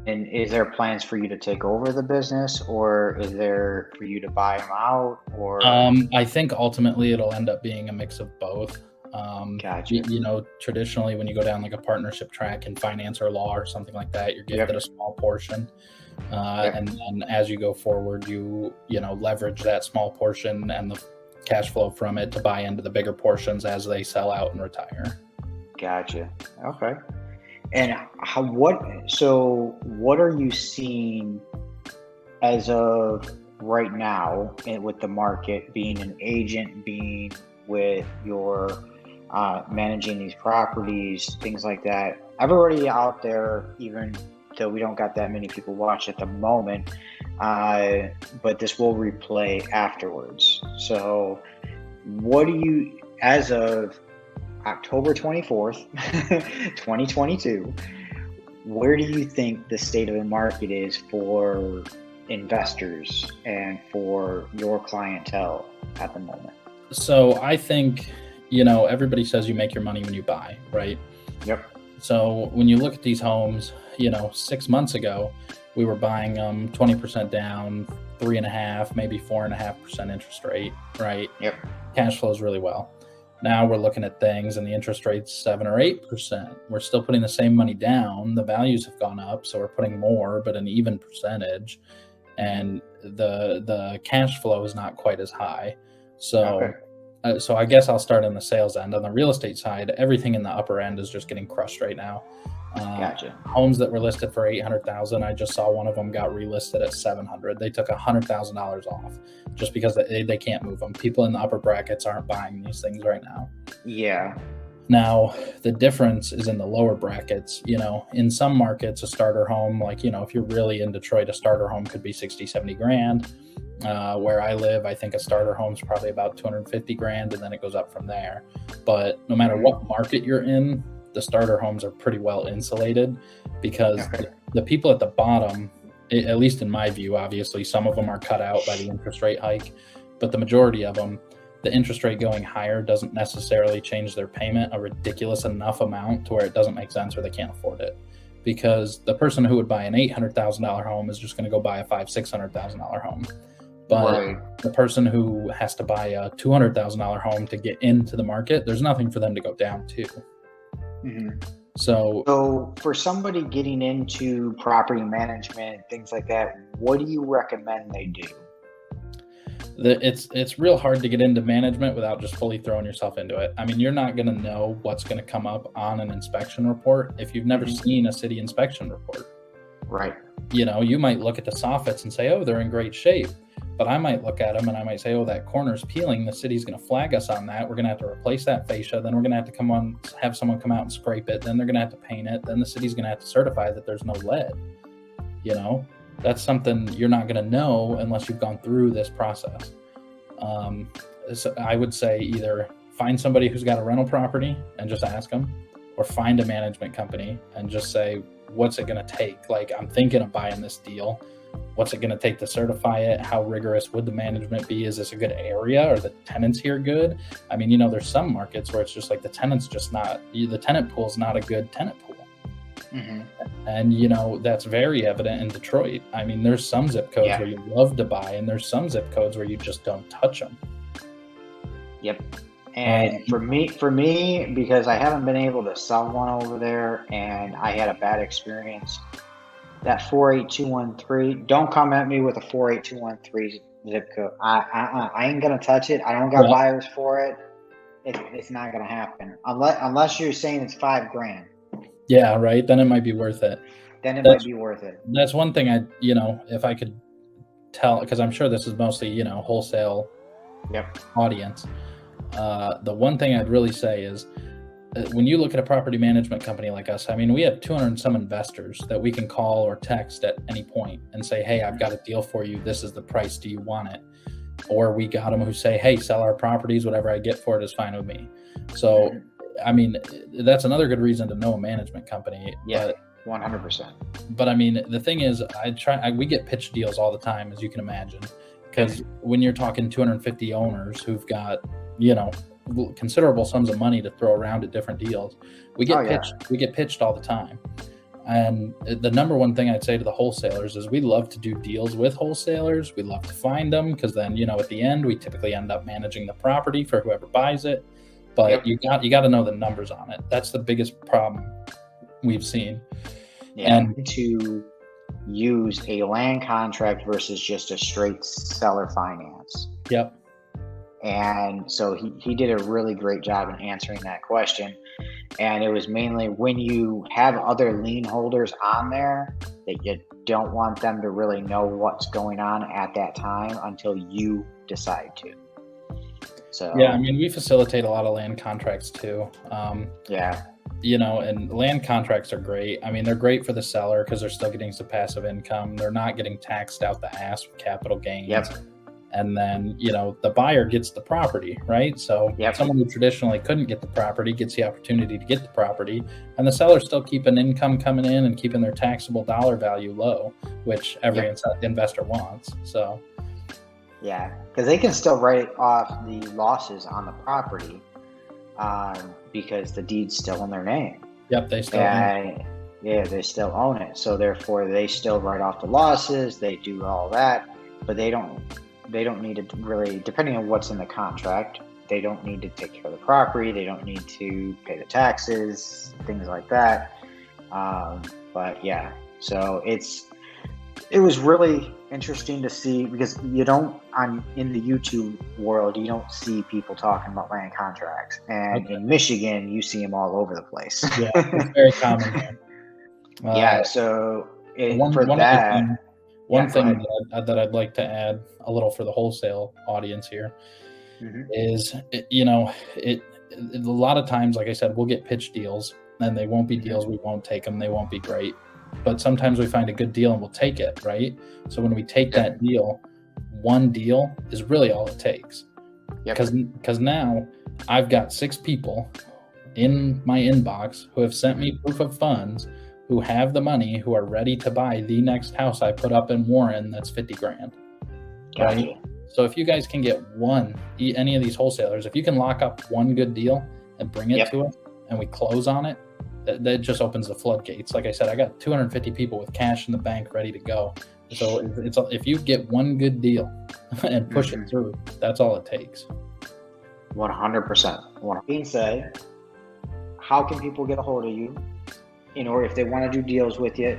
And is there plans for you to take over the business, or is there for you to buy them out, or? I think ultimately it'll end up being a mix of both. Gotcha. Traditionally, when you go down like a partnership track in finance or law or something like that, you're gifted a Yep. small portion, Yep. and then as you go forward, leverage that small portion and the cash flow from it to buy into the bigger portions as they sell out and retire. Gotcha. Okay. And what are you seeing as of right now, and with the market, being an agent, being with your managing these properties, things like that? Everybody out there, even though we don't got that many people watch at the moment, uh, but this will replay afterwards. So, what do you, as of October 24th, 2022, where do you think the state of the market is for investors and for your clientele at the moment? So I think, everybody says you make your money when you buy, right? Yep. So when you look at these homes, 6 months ago, we were buying them 20% down, 3.5, maybe 4.5% interest rate, right? Yep. Cash flows really well. Now we're looking at things and the interest rate's 7 or 8%. We're still putting the same money down. The values have gone up, so we're putting more, but an even percentage. And the cash flow is not quite as high. Okay. So I guess I'll start on the sales end. On the real estate side, everything in the upper end is just getting crushed right now. Gotcha. Homes that were listed for 800,000, I just saw one of them got relisted at 700. They took $100,000 off just because they can't move them. People in the upper brackets aren't buying these things right now. Yeah. Now, the difference is in the lower brackets. In some markets, a starter home, like, if you're really in Detroit, a starter home could be 60, 70 grand. Where I live, I think a starter home is probably about 250 grand, and then it goes up from there. But no matter what market you're in, the starter homes are pretty well insulated because the people at the bottom, at least in my view, obviously, some of them are cut out by the interest rate hike, but the majority of them, the interest rate going higher doesn't necessarily change their payment a ridiculous enough amount to where it doesn't make sense or they can't afford it. Because the person who would buy an $800,000 home is just going to go buy a $500,000-$600,000 home. But the person who has to buy a $200,000 home to get into the market, there's nothing for them to go down to. Mm-hmm. So for somebody getting into property management, things like that, what do you recommend they do? it's real hard to get into management without just fully throwing yourself into it. I mean, you're not going to know what's going to come up on an inspection report if you've never seen a city inspection report. Right. You might look at the soffits and say, oh, they're in great shape. But I might look at them and I might say, oh, that corner's peeling. The city's going to flag us on that. We're going to have to replace that fascia. Then we're going to have to have someone come out and scrape it. Then they're going to have to paint it. Then the city's going to have to certify that there's no lead. That's something you're not going to know unless you've gone through this process. So I would say either find somebody who's got a rental property and just ask them, or find a management company and just say, what's it going to take? Like, I'm thinking of buying this deal. What's it going to take to certify it? How rigorous would the management be? Is this a good area? Are the tenants here good? I mean, there's some markets where it's just like the tenant pool is not a good tenant pool. Mm-hmm. And, that's very evident in Detroit. I mean, there's some zip codes where you love to buy, and there's some zip codes where you just don't touch them. Yep. And for me, because I haven't been able to sell one over there, and I had a bad experience, that 48213, don't come at me with a 48213 zip code. I ain't gonna touch it. I don't got buyers for it. It's not gonna happen unless you're saying it's $5,000. Yeah, right. Then it might be worth it. That's one thing if I could tell, because I'm sure this is mostly, wholesale audience. The one thing I'd really say is when you look at a property management company like us, I mean, we have 200 and some investors that we can call or text at any point and say, hey, I've got a deal for you. This is the price. Do you want it? Or we got them who say, hey, sell our properties. Whatever I get for it is fine with me. So, I mean, that's another good reason to know a management company. Yeah, 100%. But I mean, the thing is, we get pitched deals all the time, as you can imagine, because when you're talking 250 owners who've got, considerable sums of money to throw around at different deals, we get pitched all the time. And the number one thing I'd say to the wholesalers is we love to do deals with wholesalers. We love to find them because then, at the end, we typically end up managing the property for whoever buys it. But you got to know the numbers on it. That's the biggest problem we've seen. Yeah, and to use a land contract versus just a straight seller finance. Yep. And so he did a really great job in answering that question. And it was mainly when you have other lien holders on there that you don't want them to really know what's going on at that time until you decide to. So yeah, I mean, we facilitate a lot of land contracts too. And land contracts are great. I mean, they're great for the seller because they're still getting some passive income. They're not getting taxed out the ass with capital gains. Yep. And then, the buyer gets the property, right? So someone who traditionally couldn't get the property gets the opportunity to get the property, and the seller's still keeping income coming in and keeping their taxable dollar value low, which every investor wants. So, yeah, because they can still write off the losses on the property because the deed's still in their name. Yep, they still own it. Yeah, they still own it. So therefore, they still write off the losses. They do all that, but they don't need to really, depending on what's in the contract, they don't need to take care of the property. They don't need to pay the taxes, things like that. But yeah, so it was really interesting to see because in the YouTube world, you don't see people talking about land contracts. And in Michigan, you see them all over the place. Yeah, it's very common. One thing that I'd like to add a little for the wholesale audience here is, a lot of times, like I said, we'll get pitch deals and they won't be deals. We won't take them. They won't be great. But sometimes we find a good deal and we'll take it, right? So when we take that deal, one deal is really all it takes. Because now I've got 6 people in my inbox who have sent me proof of funds who have the money, who are ready to buy the next house I put up in Warren that's $50,000. Right? So if you guys can get any of these wholesalers, if you can lock up one good deal and bring it to us and we close on it, that just opens the floodgates. Like I said, I got 250 people with cash in the bank ready to go. So if you get one good deal and push it through, that's all it takes. 100%. That being said, how can people get a hold of you? Or if they want to do deals with you,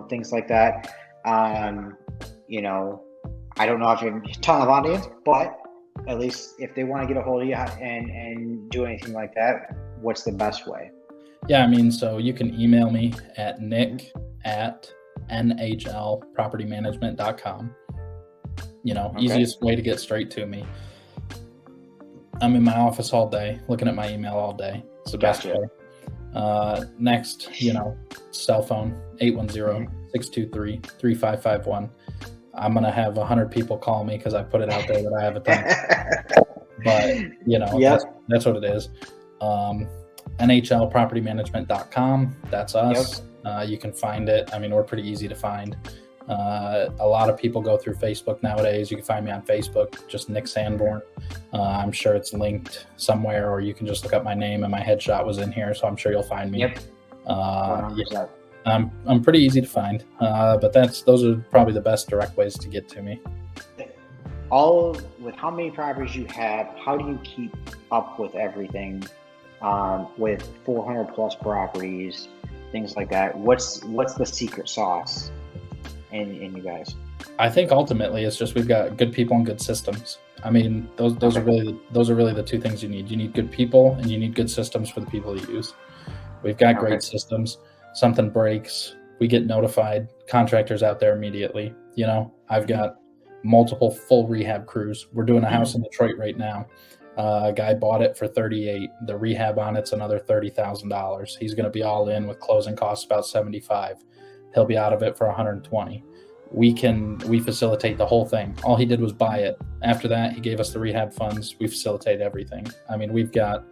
things like that. I don't know if you have a ton of audience, but at least if they want to get a hold of you and do anything like that, what's the best way? Yeah, I mean, so you can email me at nick@nhlpropertymanagement.com. Easiest way to get straight to me. I'm in my office all day, looking at my email all day. It's the best way. Next, cell phone, 810-623-3551. I'm going to have 100 people call me because I put it out there that I have a ton. But, that's what it is. nhlpropertymanagement.com. That's us. You can find it. I mean, we're pretty easy to find. A lot of people go through Facebook nowadays. You can find me on Facebook, just Nick Sanborn. I'm sure it's linked somewhere, or you can just look up my name and my headshot was in here, so I'm sure you'll find me. I'm pretty easy to find, but those are probably the best direct ways to get to me. With how many properties you have, how do you keep up with everything? With 400 plus properties, things like that. What's the secret sauce in you guys? I think ultimately it's just we've got good people and good systems. I mean, those are really the two things you need. You need good people and you need good systems for the people you use. We've got great systems. Something breaks, we get notified. Contractors out there immediately. I've got multiple full rehab crews. We're doing a house in Detroit right now. A guy bought it for $38,000. The rehab on it's another $30,000. He's going to be all in with closing costs about $75,000. He'll be out of it for $120,000. We facilitate the whole thing. All he did was buy it. After that, he gave us the rehab funds. We facilitate everything. I mean, we've got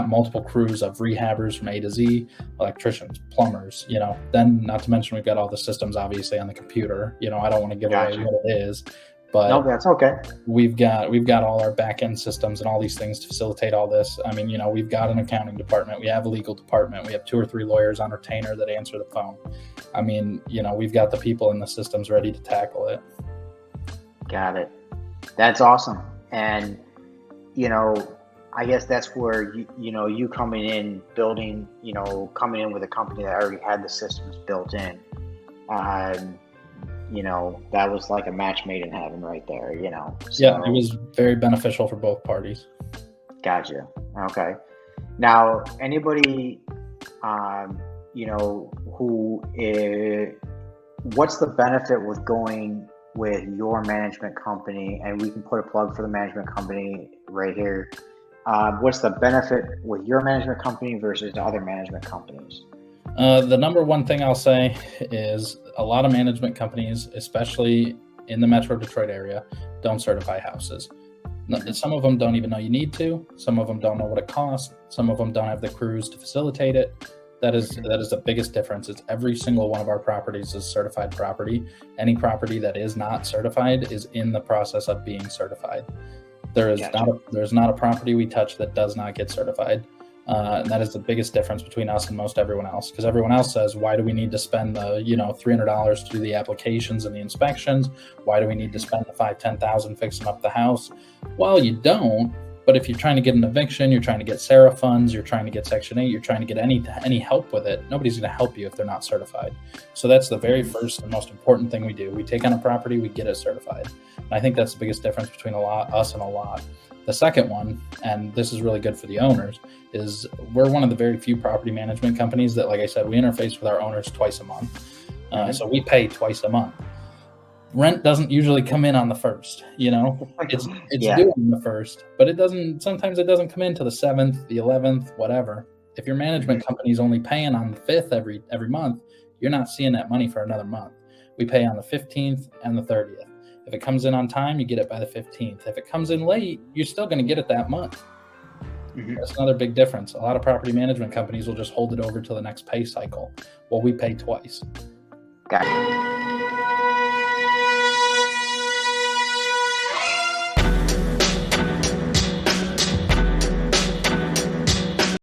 multiple crews of rehabbers from A to Z, electricians, plumbers, then not to mention we've got all the systems obviously on the computer. I don't want to give away what it is, No, But that's okay. we've got all our back end systems and all these things to facilitate all this. I mean, we've got an accounting department, we have a legal department, we have 2 or 3 lawyers on retainer that answer the phone. I mean, we've got the people and the systems ready to tackle it. Got it. That's awesome. And I guess that's where you coming in, building, coming in with a company that already had the systems built in. That was like a match made in heaven right there, So, yeah, it was very beneficial for both parties. Gotcha. Okay. Now, anybody, what's the benefit with going with your management company? And we can put a plug for the management company right here. What's the benefit with your management company versus the other management companies? The number one thing I'll say is a lot of management companies, especially in the Metro Detroit area, don't certify houses. Some of them don't even know you need to. Some of them don't know what it costs. Some of them don't have the crews to facilitate it. That is the biggest difference. It's every single one of our properties is certified property. Any property that is not certified is in the process of being certified. There's not a property we touch that does not get certified. And that is the biggest difference between us and most everyone else, because everyone else says, why do we need to spend the $300 to do the applications and the inspections? Why do we need to spend the $5,000-$10,000 fixing up the house? Well, you don't. But if you're trying to get an eviction, you're trying to get SARA funds, you're trying to get Section 8, you're trying to get any help with it, nobody's going to help you if they're not certified. So that's the very first and most important thing we do. We take on a property, we get it certified. And I think that's the biggest difference between us and a lot. The second one, and this is really good for the owners, is we're one of the very few property management companies that, like I said, we interface with our owners twice a month. So we pay twice a month. Rent doesn't usually come in on the first, it's due on the first, but sometimes it doesn't come in to the 7th, the 11th, whatever. If your management company is only paying on the 5th every month, you're not seeing that money for another month. We pay on the 15th and the 30th. If it comes in on time, you get it by the 15th. If it comes in late, you're still going to get it that month. That's another big difference. A lot of property management companies will just hold it over to the next pay cycle. Well, we pay twice. Got it.